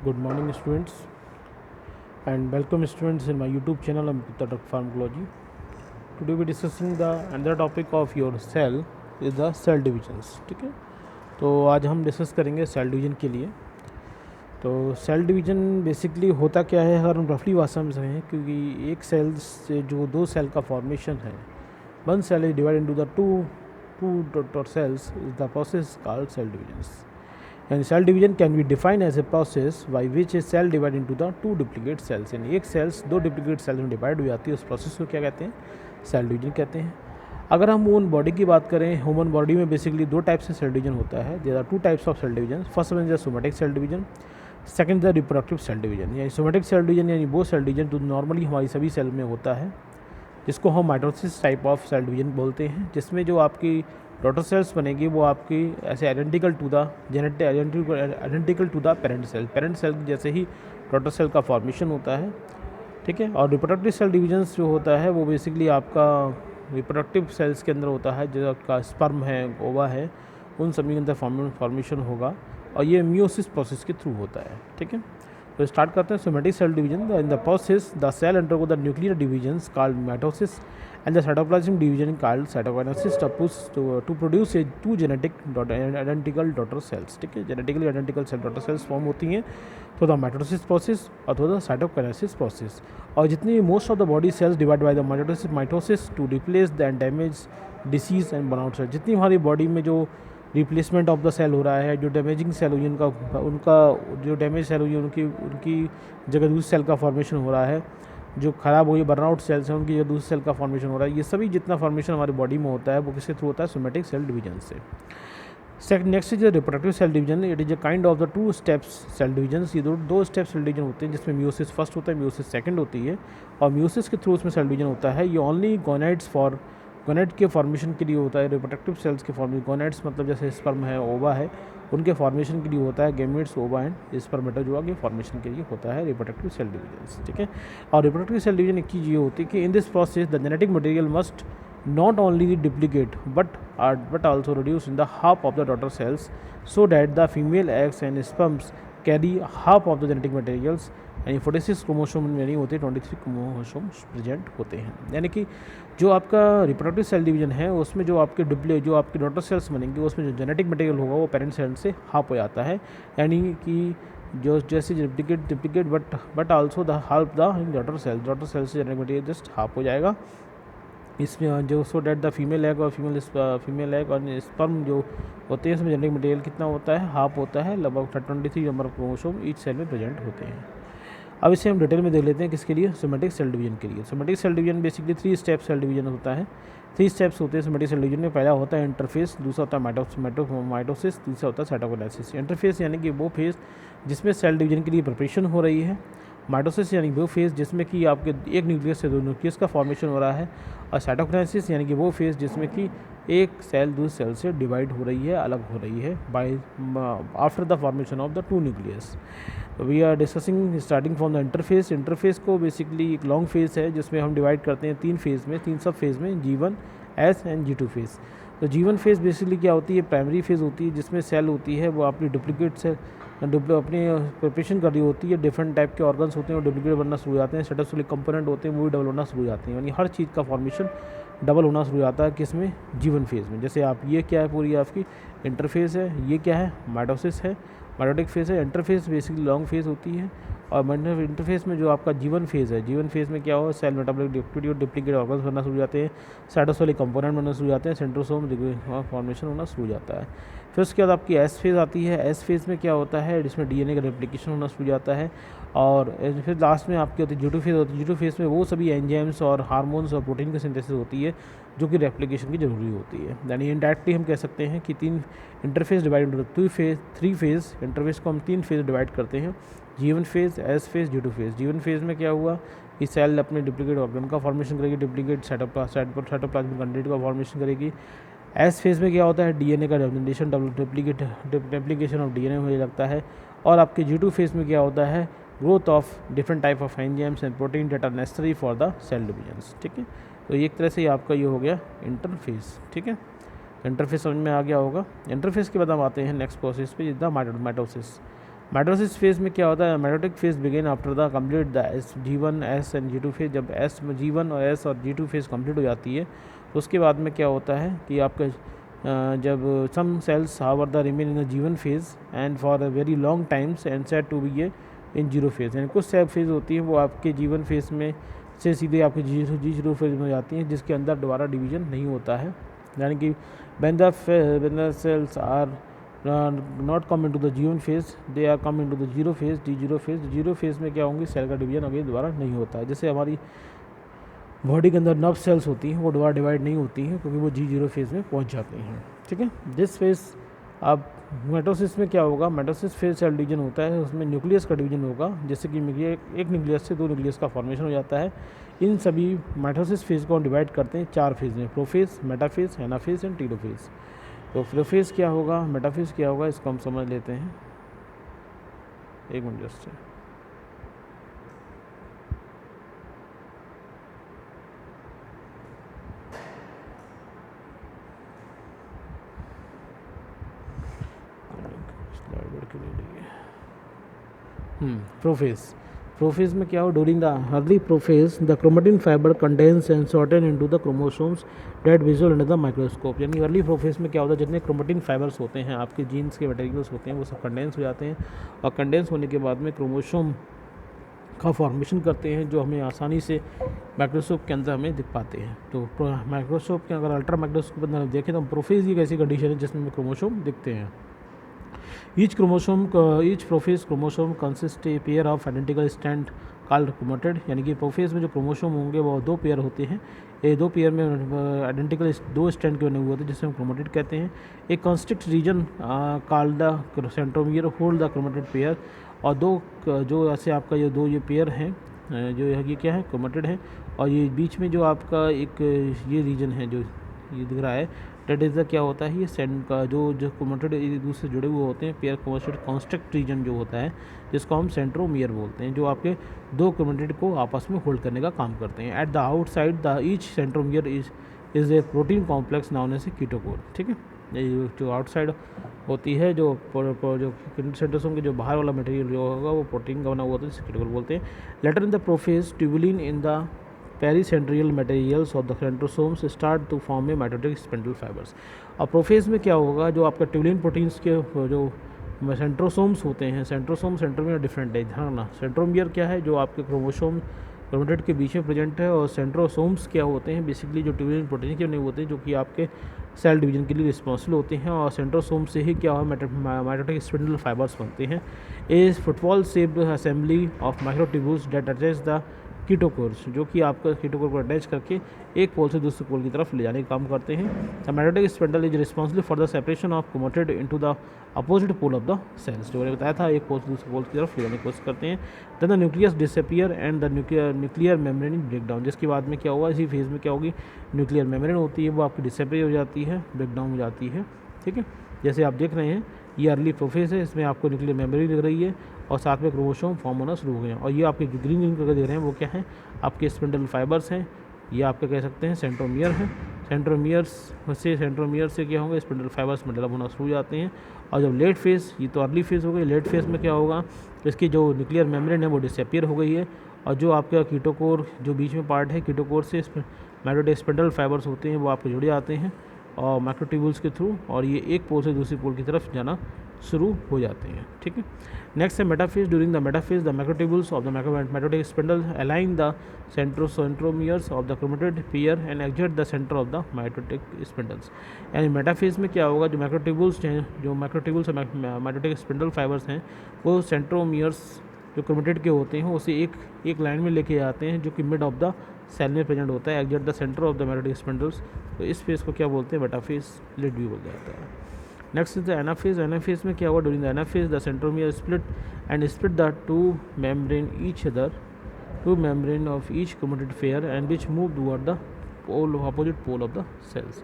Good morning, students, and welcome, students, in my YouTube channel. I'm Pittadak Pharmacology. Today we're discussing the another topic of your cell is the cell divisions. ठीक है, तो आज हम discuss करेंगे cell division के लिए। तो cell division basically होता क्या है, अगर हम रफली भाषा में समझें, क्योंकि एक सेल से जो दो सेल का फॉर्मेशन है, one cell is divide into the two daughter cells, is the process called cell divisions. And cell division can be defined as a process by which a cell divided into the two duplicate cells। यानी एक sales दो duplicate sales में divide हो जाती है, उस process को क्या कहते हैं? सेल डिवीजन कहते हैं। अगर हम ह्यूमन बॉडी की बात करें, ह्यूमन बॉडी में बेसिकली दो टाइप से सेल डिवीजन होता है। There are two types of cell division. First one is the somatic cell division, second is the reproductive cell division. यानी सोमेटिक सेल डिवीजन यानी वो सेल डिवीजन जो normally हमारी सभी सेल में होता है, जिसको हम mitosis type of cell division बोलते हैं, जिसमें जो आपकी डॉटर सेल्स बनेगी वो आपकी ऐसे identical to the parent cell जैसे ही डॉटर सेल का फॉर्मेशन होता है। ठीक है, और रिप्रोडक्टिव सेल डिवीजन्स जो होता है वो बेसिकली आपका रिप्रोडक्टिव सेल्स के अंदर होता है, जो आपका स्पर्म है, ओवा है, उन सभी के अंदर फॉर्मेशन होगा, और ये मियोसिस प्रोसेस के थ्रू होता है। ठीक है, तो स्टार्ट करते हैं somatic cell division. In the process the cell undergo the nuclear divisions called mitosis and the cytoplasm division called cytokinesis to produce a two identical daughter cells। ठीक है, genetically identical cell daughter cells form होती हैं through the mitosis process और through the cytokinesis process. और जितनी most of the body cells divide by the mitosis to replace the damage, disease and burnout cell. जितनी हमारी body में जो replacement of the cell हो रहा है, जो डैमेजिंग सेल हुई उनका जो डैमेज सेल हुई उनकी जगह दूसरी सेल का फॉर्मेशन हो रहा है, जो ख़राब हुई बर्नआउट सेल्स हैं उनकी जो दूसरी सेल का फॉर्मेशन हो रहा है, ये सभी जितना फॉर्मेशन हमारी बॉडी में होता है वो किसके थ्रू होता है? सोमेटिक सेल डिवीजन से। Next is reproductive cell division. It is a kind of the two steps cell division. ये दो स्टेप सेल डिवीजन होते हैं, जिसमें म्यूसिस फर्स्ट होता है, म्यूसिस सेकंड होती है, और म्यूसिस के थ्रू उसमें सेल डिवीजन होता है। ये ओनली गोनेड के फॉर्मेशन के लिए होता है। रिप्रोडक्टिव सेल्स के फॉर्मेशन, गोनेड्स मतलब जैसे स्पर्म है, ओवा है, उनके फॉर्मेशन के लिए होता है। गैमेट्स, ओवा एंड स्पर्मेटोजोआ के फॉर्मेशन के लिए होता है रिप्रोडक्टिव सेल डिवीजन। ठीक है, और रिप्रोडक्टिव सेल डिवीजन एक चीज़ ये होती है कि इन this process the genetic material must not only duplicate but also reduce in the half of the daughter cells, so that the female eggs and sperms carry half of the genetic materials। यानी 46 chromosome में नहीं होते, 23 chromosomes present होते हैं। यानी कि जो आपका रिप्रोडक्टिव सेल डिवीजन है उसमें जो आपकी डॉटर सेल्स बनेंगी उसमें जो जेनेटिक मटेरियल होगा वो पेरेंट सेल से हाफ हो जाता है। यानी कि जो जैसे duplicate but also the half the daughter cell से जेनेटिक मटेरियल जस्ट हाफ हो जाएगा इसमें, जो so that the female egg और स्पर्म जो होते हैं उसमें जेनेटिक मटेरियल कितना होता है? हाफ होता है। लगभग 23 number of chromosome each cell में प्रेजेंट होते हैं। अब इसे हम डिटेल में देख लेते हैं, किसके लिए? सोमेटिक सेल डिवीजन के लिए। Somatic cell division basically 3 step cell division होता है। 3 स्टेप्स होते हैं सोमेटिक सेल डिवीजन में। पहला होता है इंटरफेस, दूसरा होता है माइटोसिस, तीसरा होता है साइटोकाइनेसिस। इंटरफेस यानी कि वो फेज जिसमें सेल डिवीजन के लिए प्रिपरेशन हो रही है। माइटोसिस यानी वो फेज़ जिसमें कि आपके एक न्यूक्लियस से दो न्यूक्लियस का फॉर्मेशन हो रहा है। और साइटोकाइनेसिस यानी कि वो फेज़ जिसमें कि एक सेल दूसरी सेल से डिवाइड हो रही है, अलग हो रही है by after the formation of the two nucleus. We are discussing starting from the interface. Interface को बेसिकली एक लॉन्ग फेज़ है जिसमें हम डिवाइड करते हैं 3 सब फेज़ में, G1, S and G2 phase. तो G1 फेज़ बेसिकली क्या होती है? प्राइमरी फेज़ होती है, जिसमें सेल होती है वो अपनी डुप्लीकेट से अपनी प्रिपरेशन कर रही होती है। डिफरेंट टाइप के ऑर्गन्स होते हैं वो डुप्लीकेट बनना शुरू हो जाते हैं। साइटोसोलिक कंपोनेंट होते हैं वो भी डबल होना शुरू हो जाते हैं। यानी हर चीज़ का फॉर्मेशन डबल होना शुरू हो जाता है किसमें? G1 फेज़ में। जैसे आप ये क्या है, पूरी आपकी इंटरफेस है, ये क्या है? माइटोसिस है, माइटोटिक फेज़ है। इंटरफेस बेसिकली लॉन्ग फेज़ होती है, और इंटरफेस में जो आपका G1 फेज़ है, G1 फेज़ में क्या हो? सेल मेटाबॉलिक एक्टिविटी और डुप्लीकेट ऑर्गन्स बनना शुरू हो जाते हैं, साइटोसोलिक कंपोनेंट बनना शुरू हो जाते हैं, सेंट्रोसोम फॉर्मेशन होना शुरू हो जाता है। फिर उसके बाद आपकी एस फेज़ आती है। एस फेज़ में क्या होता है? जिसमें डीएनए का रेप्लिकेशन होना शुरू हो जाता है। और फिर लास्ट में आपकी होती है G2 फेज़ होती है। G2 फेज़ में वो सभी एंजाइम्स और हार्मोन्स और प्रोटीन की सिंथेसिस होती है जो कि रेप्लिकेशन की ज़रूरी होती है। यानी इनडायरेक्टली हम कह सकते हैं कि 3 interface divide into 3 phase. Interface को हम 3 फेज़ डिवाइड करते हैं, G1 phase, S phase, G2 phase. G1 phase में क्या हुआ कि सेल अपने डुप्लीकेट ऑर्गन का फॉर्मेशन करेगी, डुप्लीकेट साइटोप्लाज्मिक कंटेंट का फॉर्मेशन करेगी। एस फेज़ में क्या होता है? डीएनए का जनरेशन, रेप्लिकेशन ऑफ डीएनए होने लगता है। और आपके G2 फेज़ में क्या होता है? Growth of different type of enzymes and protein that are necessary for the cell divisions. ठीक है, तो एक तरह से आपका ये हो गया इंटरफेस। ठीक है, इंटरफेस समझ में आ गया होगा। इंटरफेस के बाद हम आते हैं नेक्स्ट प्रोसेस पे, द माइटोसिस। माइटोसिस फेज में क्या होता है, mitotic phase begin after the complete the G1 S and G2 phase. जब G1 और S और G2 फेज कंप्लीट हो जाती है तो उसके बाद में क्या होता है कि आपका जब some cells however the remain in the G1 phase and for a very long times and said to be a in zero phase, यानी कुछ सेल फेज होती है वो आपके G1 फेज में से सीधे आपके G0 फेज में जाती हैं, जिसके अंदर दोबारा डिवीजन नहीं होता है, यानी कि when the cells are not come into the G1 phase, they are come into the zero phase, D0 phase. Zero phase में क्या होंगी, सेल का डिवीजन अगेन दोबारा नहीं होता है। जैसे हमारी बॉडी के अंदर नर्व सेल्स होती हैं वो दोबारा डिवाइड नहीं होती हैं क्योंकि वो G0 फेज में पहुंच जाती हैं, ठीक है। दिस फेज अब माइटोसिस में क्या होगा, माइटोसिस फेज सेल डिवीजन होता है, उसमें न्यूक्लियस का डिवीजन होगा, जैसे कि एक न्यूक्लियस से दो न्यूक्लियस का फॉर्मेशन हो जाता है। इन सभी माइटोसिस फेज को हम डिवाइड करते हैं 4 फेज में, prophase, metaphase, anaphase and telophase. तो प्रोफेज क्या होगा, मेटाफेज क्या होगा, इसको हम समझ लेते हैं। एक मिनट जस्ट प्रोफेज। प्रोफेज में क्या हो, during the early prophase the chromatin fiber condense and sorted into the chromosomes that visual under the microscope. यानी अर्ली प्रोफेज में क्या होता है, जितने क्रोमेटिन फाइबर्स होते हैं, आपके जीन्स के मटेरियल्स होते हैं, वो सब कंडेंस हो जाते हैं और कंडेंस होने के बाद में क्रोमोसोम का फॉर्मेशन करते हैं, जो हमें आसानी से माइक्रोस्कोप के अंदर हमें दिख पाते हैं। तो माइक्रोस्कोप के अगर अल्ट्रा माइक्रोस्कोप के अंदर देखें तो प्रोफेज एक ऐसी कंडीशन है जिसमें क्रोमोसोम दिखते हैं। Each prophase chromosome consist a pair of identical strand called chromatid, यानी कि प्रोफेज में जो क्रोमोसोम होंगे वो 2 पेयर होते हैं। ये 2 पेयर में आइडेंटिकल 2 स्ट्रैंड के बने हुए होते हैं जिसे हम क्रोमेटिड कहते हैं। एक constrict reason called the centromere hold the chromatid pair, और 2 जो ऐसे आपका ये पेयर हैं जो ये क्या है, क्रोमेटिड है, और ये बीच में जो आपका एक ये रीजन है जो ये दिख रहा है, डेट इज़ द क्या होता है, ये सेंड का जो क्रोमेटिड एक दूसरे से जुड़े हुए होते हैं, पेयर कॉन्स्ट्रिक्ट रीजन जो होता है जिसको हम सेंट्रोमियर बोलते हैं, जो आपके 2 क्रोमेटिड को आपस में होल्ड करने का काम करते हैं। At the outside the each centromere is a protein complex known as a kinetochore, ठीक है। ये जो आउटसाइड होती है, जो सेंट्रोसोम के जो बाहर वाला मटेरियल जो होगा वो प्रोटीन का बना हुआ होता है, जिसे कीटोकोर बोलते हैं। Later in the prophase tubulin in the pericentriolar materials of the centrosomes start to form a mitotic spindle fibers. और प्रोफेज में क्या होगा, जो आपका ट्यूबुलिन प्रोटीन्स के जो सेंट्रोसोम्स होते हैं, सेंट्रोसोम सेंट्रोमियर डिफरेंट है, ध्यान रखना। सेंट्रोमियर क्या है, जो आपके क्रोमेटिड के बीच में प्रेजेंट है, और सेंट्रोसोम्स क्या होते हैं, बेसिकली जो ट्यूबुलिन प्रोटीन के बने होते हैं, जो कि आपके सेल डिवीजन के लिए रिस्पॉन्सिबल होते हैं, और सेंट्रोसोम से ही क्या हुआ माइटोटिक स्पिंडल फाइबर्स बनते हैं। A football shaped assembly of microtubules that attach the kinetochores, जो कि आपका कीटोकोर को अटैच करके एक पोल से दूसरे पोल की तरफ ले जाने का काम करते हैं। The mitotic spindle is responsible for the separation of chromatid into the opposite pole of the cells, जो मैंने बताया था, एक पोल से दूसरे पोल की तरफ ले जाने की कोशिश करते हैं। Then the nucleus disappear and the nuclear membrane break down, जिसके बाद में क्या होगा, इसी फेज में क्या होगी, न्यूक्लियर मेम्ब्रेन होती है वो आपकी डिसअपियर हो जाती है, ब्रेक डाउन हो जाती है, ठीक है। जैसे आप देख रहे हैं ये अर्ली प्रोफेज है, इसमें आपको न्यूक्लियर मेम्ब्रेन दिख रही है और साथ में क्रोमोसोम फॉर्म होना शुरू हो गए हैं। और ये आपके जो ग्रीन करके देख रहे हैं वो क्या है, आपके स्पिंडल फाइबर्स हैं, ये आपके कह सकते हैं सेंट्रोमियर हैं। सेंट्रोमियर से क्या होगा, स्पिंडल फाइबर्स में डेवलप होना शुरू हो जाते हैं। और जब लेट फेज, ये तो अर्ली फेज हो गई, लेट फेज में क्या होगा, इसकी जो न्यूक्लियर मेम्ब्रेन है वो डिसअपियर हो गई है, और जो आपका कीटोकोर जो बीच में पार्ट है, कीटोकोर से माइटोटिक स्पिंडल फाइबर्स होते हैं वो आपके जुड़ जाते हैं और माइक्रोट्यूब्यूल्स के थ्रू, और ये एक पोल से दूसरी पोल की तरफ जाना शुरू हो जाते हैं, ठीक है। नेक्स्ट है metaphase. During the metaphase the microtubules of the mitotic spindle align the centromeres of the chromatid pair and exit the centre of the mitotic spindles. यानी मेटाफेज में क्या होगा, जो माइक्रोट्यूब्यूल्स माइटोटिक स्पिंडल फाइबर्स हैं वो centromeres जो chromatid के होते हैं उसे एक लाइन में लेके आते हैं, जो कि मिड ऑफ द सेल में प्रेजेंट होता है, exit the centre of the mitotic spindles. तो इस फेज को क्या बोलते हैं, मेटाफेज लेट भी बोल जाता है। Next is the anaphase. Anaphase में क्या हुआ, during the anaphase the centromere split the two membrane of each chromatid pair and which move toward the opposite pole of the cells.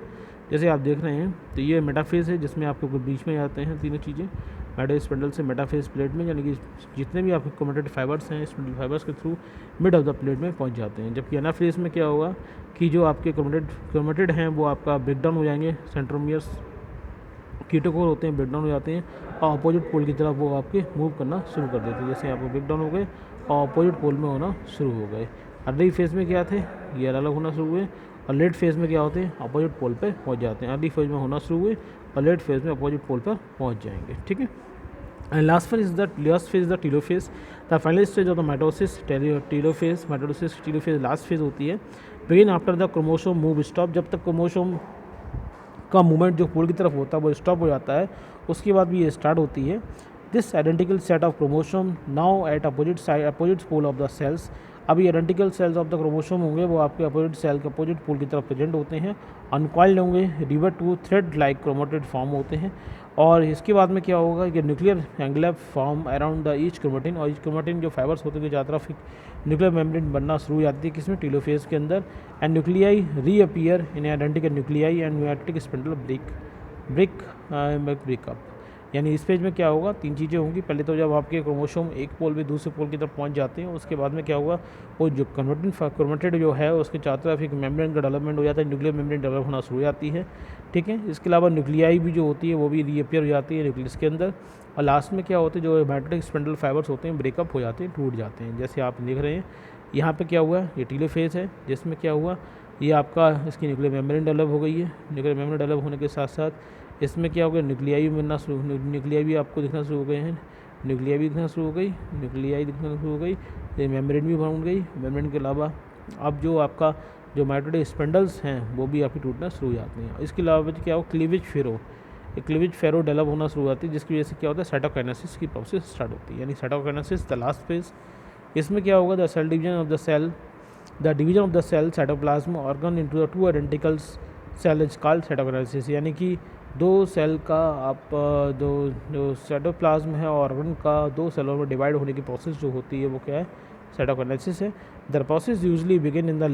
जैसे आप देख रहे हैं तो ये मेटाफेज है, जिसमें आपके बीच में आते हैं तीनों चीज़ें, माइटोटिक स्पिंडल से मेटाफेज प्लेट में, यानी कि जितने भी आपके क्रोमेटिड फाइबर्स हैं स्पिंडल फाइबर्स के through mid of the plate में पहुंच जाते हैं। जबकि एनाफेज में क्या होगा कि जो आपके क्रोमेटिड हैं वो आपका ब्रेकडाउन हो जाएंगे सेंट्रोमियर्स कीटोकोर होते हैं, ब्रेकडाउन हो जाते हैं और अपोजिट पोल की तरफ वो आपके मूव करना शुरू कर देते हैं। जैसे यहाँ पर ब्रेकडाउन हो गए और अपोजिट पोल में होना शुरू हो गए। अर्ली फेज़ में क्या थे, ये अलग होना शुरू हुए, और लेट फेज़ में क्या होते हैं, अपोजिट पोल पे पहुंच जाते हैं। अर्ली फेज़ में होना शुरू हुए और लेट फेज़ में अपोजिट पोल पर पहुंच जाएंगे। ठीक है। And last phase is the telophase, the final stage of the mitosis. Telophase, mitosis, telophase last phase होती है। Begin after the chromosome move stop, जब तक क्रोमोसोम का मूवमेंट जो पोल की तरफ होता है वो स्टॉप हो जाता है, उसके बाद भी ये स्टार्ट होती है। This identical set of chromosome now at opposite pole of the cells. अभी identical cells of the chromosome होंगे वो आपके अपोजिट सेल के अपोजिट पोल की तरफ प्रेजेंट होते हैं। अनकॉइल्ड होंगे, revert to thread like chromatid form होते हैं। और इसके बाद में क्या होगा कि nuclear angular form around the each chromatin, और ईच क्रोमेटिन जो फाइबर्स होते हैं चारों तरफ न्यूक्लियर मेम्ब्रेन बनना शुरू हो जाती है, किसमें, टीलोफेज के अंदर। And nuclei reappear in identical nuclei and nucleotic spindle breakup. यानी इस पेज में क्या होगा, तीन चीज़ें होंगी। पहले तो जब आपके क्रोमोसोम एक पोल भी दूसरे पोल की तरफ पहुंच जाते हैं, उसके बाद में क्या होगा, वो जो क्रोमेटिड जो है उसके चारों तरफ एक मेम्ब्रेन का डेवलपमेंट हो जाता है, न्यूक्लियर मेम्ब्रेन डेवलप होना शुरू हो जाती है। ठीक है। इसके अलावा न्यूक्लियाई भी जो होती है वो भी रीअपियर हो जाती है न्यूक्लियस के अंदर। और लास्ट में क्या होते हैं, जो माइटोटिक स्पिंडल फाइबर्स होते हैं ब्रेकअप हो जाते हैं, टूट जाते हैं। जैसे आप देख रहे हैं यहाँ पे क्या हुआ, ये टीलोफेज है, जिसमें क्या हुआ, ये आपका इसकी न्यूक्लियर मेम्ब्रेन डेवलप हो गई है। न्यूक्लियर मेम्ब्रेन डेवलप होने के साथ साथ इसमें क्या हो गया, न्यूक्लियाई बनना शुरू, न्यूक्लियाई भी आपको दिखना शुरू हो गए हैं, न्यूक्लियाई भी दिखना शुरू हो गई, न्यूक्लियाई दिखना शुरू हो गई, ये मेम्ब्रेन भी बन गई। मेम्ब्रेन के अलावा अब जो आपका जो माइटोटिक स्पिंडल्स हैं वो भी आपकी टूटना शुरू हो जाती हैं। इसके अलावा क्या हो, क्लीवेज फेरो डेवलप होना शुरू हो जाती है, जिसकी वजह से क्या होता है, साइटोकाइनेसिस की प्रोसेस स्टार्ट होती है। यानी साइटोकाइनेसिस द लास्ट फेज। इसमें क्या होगा, the division of the cell cytoplasm organ into the two identical cell is called cytokinesis. यानी कि दो सेल का आप जो साइटोप्लाज्म है ऑर्गन का दो सेलों में डिवाइड होने की प्रोसेस जो होती है वो क्या है, साइटोकाइनेसिस है। The process usually begin in the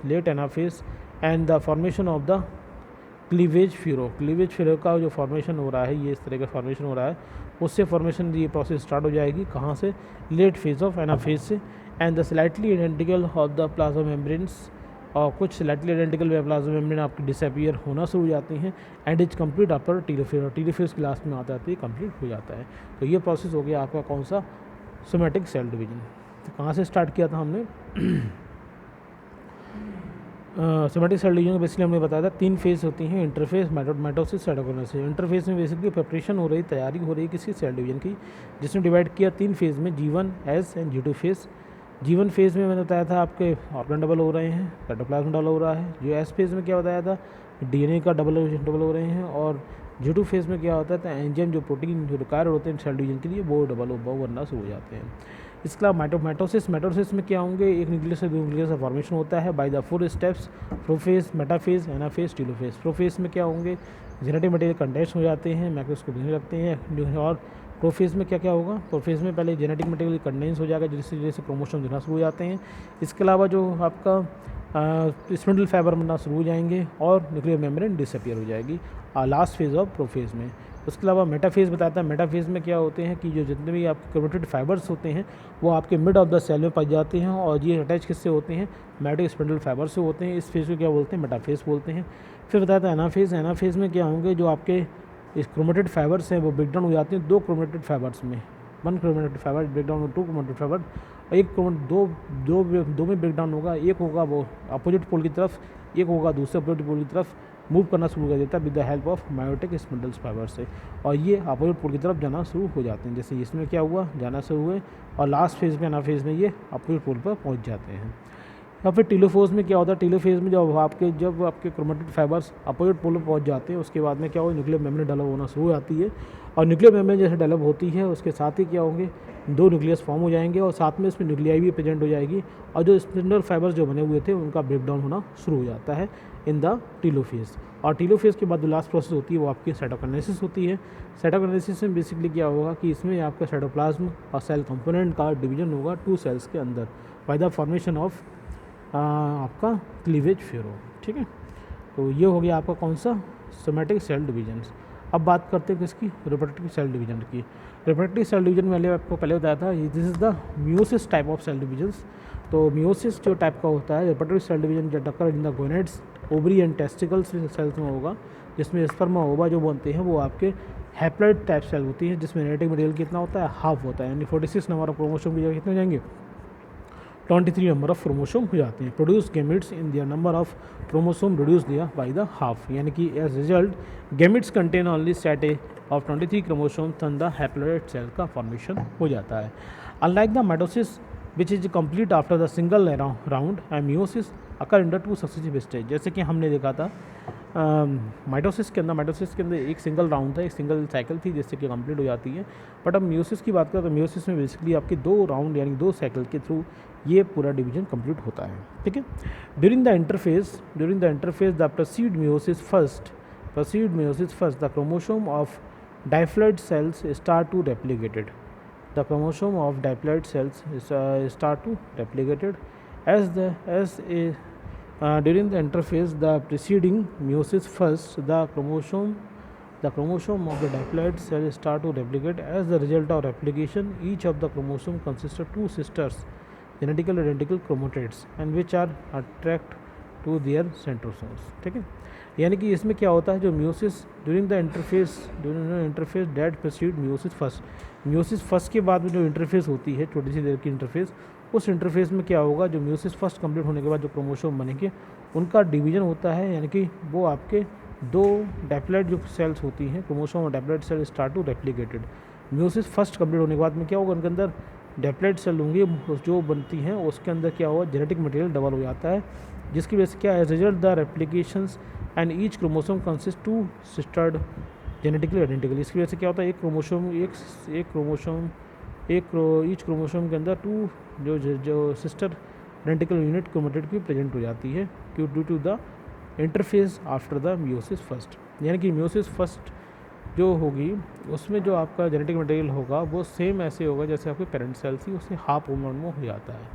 late anaphase and the formation of the cleavage furrow का जो फॉर्मेशन हो रहा है, ये इस तरह का फॉर्मेशन हो रहा है, उससे फॉर्मेशन ये प्रोसेस स्टार्ट हो जाएगी। कहाँ से, लेट फेज ऑफ एनाफेज से। And the slightly identical of the plasma membranes, और कुछ स्लाइटली आइडेंटिकल प्लाज्मा मेम्ब्रेन आपकी डिसअपियर होना शुरू हो जाती हैं। And is complete after telophase की लास्ट में आता है तो ये कंप्लीट हो जाता है। तो ये प्रोसेस हो गया आपका कौन सा, सोमैटिक सेल डिवीजन। तो कहाँ से स्टार्ट किया था हमने सोमैटिक सेल डिवीजन। बेसिकली हमने बताया था तीन फेज होती हैं, इंटरफेस, माइटोसिस, साइटोकाइनेसिस। इंटरफेस में बेसिकली प्रिपरेशन हो रही, तैयारी हो रही है किसी सेल डिवीजन की, जिसमें डिवाइड किया तीन फेज में, G1, S and G2 phase. G1 phase में मैंने बताया था आपके ऑर्गन डबल हो रहे हैं, साइटोप्लाज्म डबल हो रहा है। जो S फेज़ में क्या बताया था, DNA का डबल हो रहे हैं। और G2 फेज़ में क्या होता है, तो एंजाइम जो प्रोटीन जो रिक्वायर होते हैं सेल डिवीजन के लिए वो बनना शुरू हो जाते हैं। इसके अलावा माइटोसिस में क्या होंगे, एक न्यूक्लियस से दो न्यूक्लियस का फॉर्मेशन होता है by the 4 steps, prophase, metaphase, anaphase, telophase. Prophase में क्या होंगे, जेनेटिक मटेरियल कंडेंस हो जाते हैं, माइक्रोस्कोप दिखने लगते हैं। और प्रोफेज में क्या होगा, प्रोफेज में पहले जेनेटिक मटेरियल कंडेंस हो जाएगा, जिससे क्रोमोसोम दिखना शुरू हो जाते हैं। इसके अलावा जो आपका स्पिंडल फाइबर बनना शुरू हो जाएंगे और न्यूक्लियर मेम्ब्रेन डिसअपियर हो जाएगी लास्ट फेज ऑफ प्रोफेज में। उसके अलावा मेटाफेज बताता है, मेटाफेज में क्या होते हैं कि जो जितने भी आपके क्रोमेटिड फाइबर्स होते हैं वो आपके मिड ऑफ द सेल में पाए जाते हैं, और ये अटैच किससे होते हैं, मैटिक स्पिंडल फाइबर से होते हैं। इस फेज को क्या बोलते हैं, मेटाफेज बोलते हैं। फिर बताता है एनाफेज में क्या होंगे, जो आपके इस क्रोमेटिड फाइबर्स हैं वो ब्रेकडाउन हो जाते हैं दो क्रोमेटिड फाइबर्स में, one chromatid fiber breakdown, two chromatid fiber, एक दो में ब्रेकडाउन होगा, एक होगा वो अपोजिट पोल की तरफ, एक होगा दूसरे अपोजिट पोल की तरफ मूव करना शुरू कर देता है with the help of meiotic spindles fiber से, और ये अपोजिट पोल की तरफ जाना शुरू हो जाते हैं। जैसे इसमें क्या हुआ, जाना शुरू हुए, और लास्ट फेज में एनाफेज में ये अपोजिट पोल पर पहुंच जाते हैं। या फिर टीलोफेज में क्या होता है, टीलोफेज में जब आपके क्रोमेटिड फाइबर्स अपोजिट पोल पर पहुंच जाते हैं, उसके बाद में क्या हो, न्यूक्लियर मेम्ब्रेन डेवलप होना शुरू हो जाती है। और न्यूक्लियर मेम्ब्रेन जैसे डेवलप होती है उसके साथ ही क्या होंगे, दो न्यूक्लियस फॉर्म हो जाएंगे, और साथ में इसमें न्यूक्लियाई भी प्रेजेंट हो जाएगी, और जो स्पिंडल फाइबर्स जो बने हुए थे उनका ब्रेकडाउन होना शुरू हो जाता है इन द टीलोफेज। और टीलोफेज के बाद जो लास्ट प्रोसेस होती है वो आपकी साइटोकाइनेसिस होती है। साइटोकाइनेसिस में बेसिकली क्या होगा कि इसमें आपका साइटोप्लाज्म और सेल कंपोनेंट का डिवीजन होगा टू सेल्स के अंदर बाय द फॉर्मेशन ऑफ आपका क्लीवेज फेरो। ठीक है, तो ये हो गया आपका कौन सा, सोमैटिक सेल डिवीजन। अब बात करते हैं किसकी, रिप्रोडक्टिव सेल डिवीजन की। रिप्रोडक्टिव सेल डिवीजन मैंने आपको पहले बताया था, this is the meiosis type of cell divisions. तो मियोसिस जो टाइप का होता है, रिप्रोडक्टिव सेल डिवीजन जो occur in the gonads, ovary and testicles cells में होगा, जिसमें स्पर्मा ओवा जो बनते हैं वो आपके हैप्लॉइड टाइप सेल होती है, जिसमें जेनेटिक मटेरियल कितना होता है, हाफ होता है, यानी 46 नंबर ऑफ क्रोमोसोम की जगह कितने हो जाएंगे, 23 नंबर ऑफ क्रोमोसोम हो जाते हैं। Produce gametes in their number of chromosome reduce दिया बाई द हाफ, यानी कि as result gametes contain only set a of 23 chromosome, then the haploid cell का फॉर्मेशन हो जाता है। Unlike the mitosis which is complete after the single round and meiosis occur in the 2 successive stage. जैसे कि हमने देखा था mitosis के अंदर एक सिंगल राउंड था, एक सिंगल साइकिल थी जिससे कि कंप्लीट हो जाती है। बट अब मियोसिस की बात करें तो मियोसिस में बेसिकली आपके 2 राउंड यानी 2 साइकिल के थ्रू ये पूरा डिवीजन कंप्लीट होता है। ठीक है, during the interface the proceed meiosis first the chromosome of diploid cells start to replicated during the interphase, the preceding meiosis first, the chromosome of the diploid cell start to replicate. As the result of replication, each of the chromosome consists of 2 sisters, genetically identical chromatids, and which are attract to their centrosomes. ठीक है, यानी कि इसमें क्या होता है, जो meiosis during the interface that proceed meiosis first के बाद में जो इंटरफेस होती है, छोटी सी देर की इंटरफेस, उस इंटरफेस में क्या होगा, जो मियोसिस फर्स्ट कंप्लीट होने के बाद जो क्रोमोसोम बनेंगे उनका डिवीजन होता है, यानी कि वो आपके 2 डाइप्लॉइड जो सेल्स होती हैं, क्रोमोसोम और diploid cell start to replicated. Meiosis first complete होने के बाद में क्या होगा, उनके अंदर डाइप्लॉइड सेल होंगी जो बनती हैं, उसके अंदर क्या होगा, जेनेटिक मटेरियल डबल हो जाता है, जिसकी वजह से क्या है, result the replications and each chromosome consist 2 sistered genetically identically. इसकी वजह से क्या होता है, ईच क्रोमोसोम के अंदर 2 जो सिस्टर आइडेंटिकल यूनिट क्रोमेटिड की प्रेजेंट हो जाती है due to the interface after the meiosis first. यानी कि मियोसिस फर्स्ट जो होगी उसमें जो आपका जेनेटिक मटेरियल होगा वो सेम ऐसे होगा जैसे आपके पेरेंट सेल थी, उससे हाफ अमाउंट हो जाता है।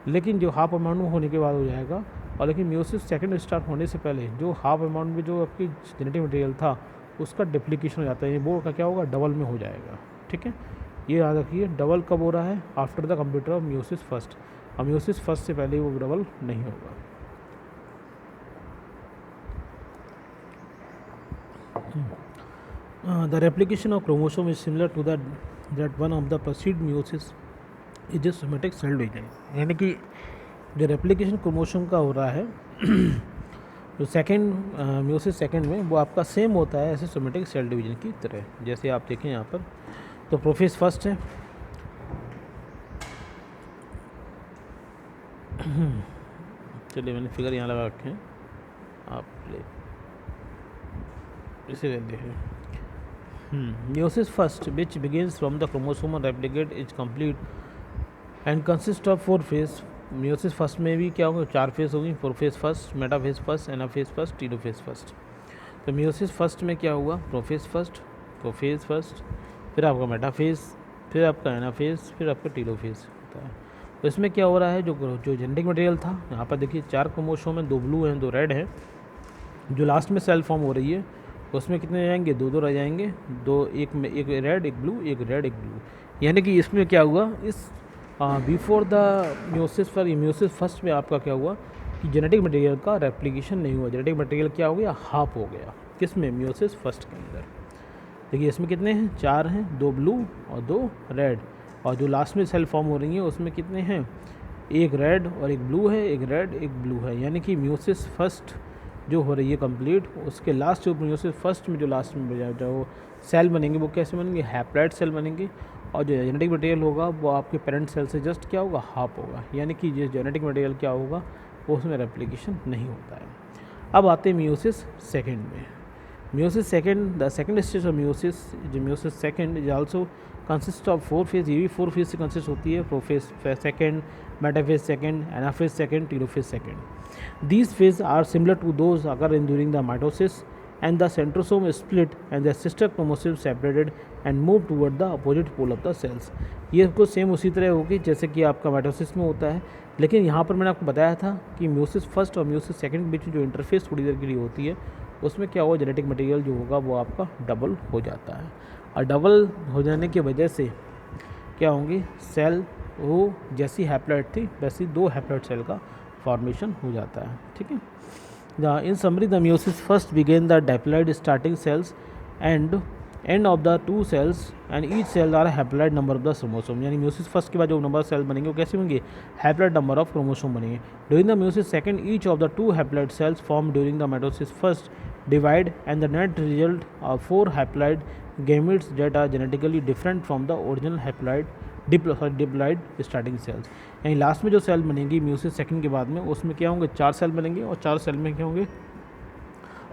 लेकिन जो हाफ अमाउंट होने के बाद हो जाएगा, और लेकिन मियोसिस सेकंड स्टार्ट होने से पहले जो हाफ अमाउंट में जो आपकी जेनेटिक मटेरियल था उसका डिप्लीकेशन हो जाता है, वो का क्या होगा, डबल में हो जाएगा। ठीक है, ये याद रखिए, डबल कब हो रहा है, after the completer of meiosis first. अब मियोसिस फर्स्ट से पहले वो डबल नहीं होगा। The replication of chromosome is similar to that one of the proceed meiosis is a somatic cell division. यानी कि जो रेप्लिकेशन क्रोमोसोम का हो रहा है जो सेकेंड मियोसिस सेकेंड में, वो आपका सेम होता है ऐसे सोमेटिक सेल डिवीजन की तरह। जैसे आप देखें यहाँ पर, तो प्रोफेज फर्स्ट है, चलिए मैंने फिगर यहाँ लगा रखे हैं, आप इसे ले देखें। Meiosis first which begins from the chromosomal replicate is complete and consist of 4 phase. Meiosis first में भी क्या होगा, 4 फेज होगी, prophase first, metaphase first, anaphase first, telophase first. तो मियोसिस फर्स्ट में क्या हुआ, प्रोफेज फर्स्ट, फिर आपका मेटाफेज, फिर आपका एनाफेज, फिर आपका टीलोफेज होता है। तो इसमें क्या हो रहा है, जो जेनेटिक मटेरियल था, यहाँ पर देखिए 4 क्रोमोसोम हैं, 2 ब्लू हैं, 2 रेड हैं। जो लास्ट में सेल फॉर्म हो रही है उसमें कितने रह जाएंगे, 2 रह जाएंगे, एक रेड एक ब्लू, एक रेड एक ब्लू। यानी कि इसमें क्या हुआ, इस बिफोर द मियोसिस फर्स्ट में आपका क्या हुआ कि जेनेटिक मटेरियल का रेप्लिकेशन नहीं हुआ, जेनेटिक मटेरियल क्या हो गया, हाफ हो गया। किस में, मियोसिस फर्स्ट के अंदर। देखिए इसमें कितने हैं, 4 हैं, 2 ब्लू और 2 रेड। और जो लास्ट में सेल फॉर्म हो रही है उसमें कितने हैं, एक रेड और एक ब्लू है, एक रेड एक ब्लू है। यानी कि मियोसिस फर्स्ट जो हो रही है कंप्लीट, उसके लास्ट जो मियोसिस फर्स्ट में जो लास्ट में जो सेल बनेंगे वो कैसे बनेंगे, हैप्लॉइड सेल बनेंगे। और जो जेनेटिक मटेरियल होगा वो आपके पेरेंट सेल से जस्ट क्या होगा, हाफ होगा। यानी कि जो जेनेटिक मटेरियल क्या होगा वो उसमें रेप्लिकेशन नहीं होता है। अब आते हैं मियोसिस सेकेंड में। Meiosis second, the second stage of meiosis second is also consist of 4 phase. ये भी 4 फेज से कंसिस्ट होती है, prophase second, metaphase second, anaphase second, telophase second. These phases are similar to those occurring during the mitosis, and the centrosome is split and the sister chromosome separated and move toward the opposite pole of the cells। ये कुछ same उसी तरह होगी जैसे कि आपका mitosis में होता है, लेकिन यहाँ पर मैंने आपको बताया था कि मियोसिस फर्स्ट और मियोसिस सेकेंड के बीच में जो इंटरफेस थोड़ी देर के लिए होती है उसमें क्या होगा, जेनेटिक मटेरियल जो होगा वो आपका डबल हो जाता है। और डबल हो जाने की वजह से क्या होंगे, सेल वो जैसी हैप्लॉइड थी वैसी 2 हैप्लॉइड सेल का फॉर्मेशन हो जाता है, ठीक है। In summary the meiosis first begin the diploid starting cells and end of the 2 cells and each cell are haploid number of the chromosome. यानी म्यूसिस फर्स्ट के बाद जो नंबर ऑफ सेल बनेंगे वो कैसे होंगे, हैप्लॉइड नंबर ऑफ क्रोमोसोम बनेंगे। During the meiosis second each of the 2 haploid cells form during the mitosis first divide and the net result of 4 haploid gametes that are genetically different from the original diploid starting cells. यानी last में जो cell बनेंगी meiosis second के बाद में उसमें क्या होंगे, 4 सेल बनेंगे और 4 सेल में क्या होंगे,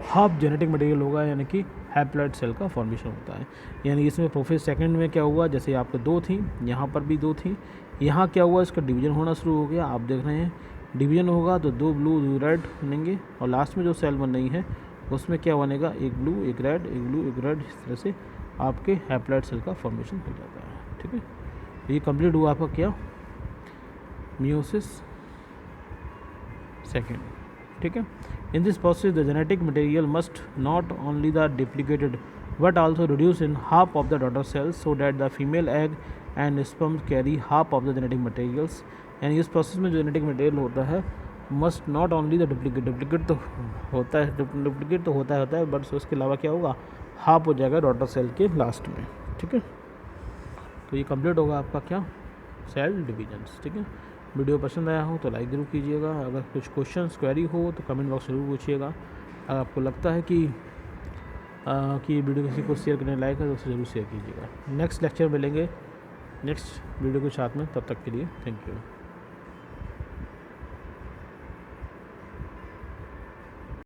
हाफ जेनेटिक मटेरियल होगा, यानी कि हैप्लॉइड सेल का फॉर्मेशन होता है। यानी इसमें प्रोफेस सेकंड में क्या हुआ, जैसे आपके 2 थी, यहाँ पर भी 2 थी, यहाँ क्या हुआ, इसका डिवीजन होना शुरू हो गया। आप देख रहे हैं डिवीजन होगा तो 2 ब्लू 2 रेड बनेंगे और लास्ट में जो सेल बन रही है उसमें क्या बनेगा, 1 ब्लू 1 रेड 1 ब्लू 1 रेड, इस तरह से आपके हैप्लॉइड सेल का फॉर्मेशन हो जाता है, ठीक है। ये कंप्लीट हुआ आपका क्या, म्यूसिस सेकेंड, ठीक है। In this process the genetic material must not only the duplicated but also reduce in half of the daughter cells so that the female egg and sperm carry half of the genetic materials. यानी इस process में जो genetic material होता है must not only the duplicate तो होता है, duplicate तो होता है बट उसके अलावा क्या होगा, हाफ हो जाएगा डॉटर सेल के लास्ट में, ठीक है। तो ये कंप्लीट होगा आपका क्या, सेल डिविजन्स, ठीक है। वीडियो पसंद आया हो तो लाइक ज़रूर कीजिएगा, अगर कुछ क्वेश्चंस क्वेरी हो तो कमेंट बॉक्स ज़रूर पूछिएगा। अगर आपको लगता है कि वीडियो किसी को शेयर करने लायक है तो उसे ज़रूर शेयर कीजिएगा। नेक्स्ट लेक्चर मिलेंगे नेक्स्ट वीडियो के साथ में, तब तक के लिए थैंक यू।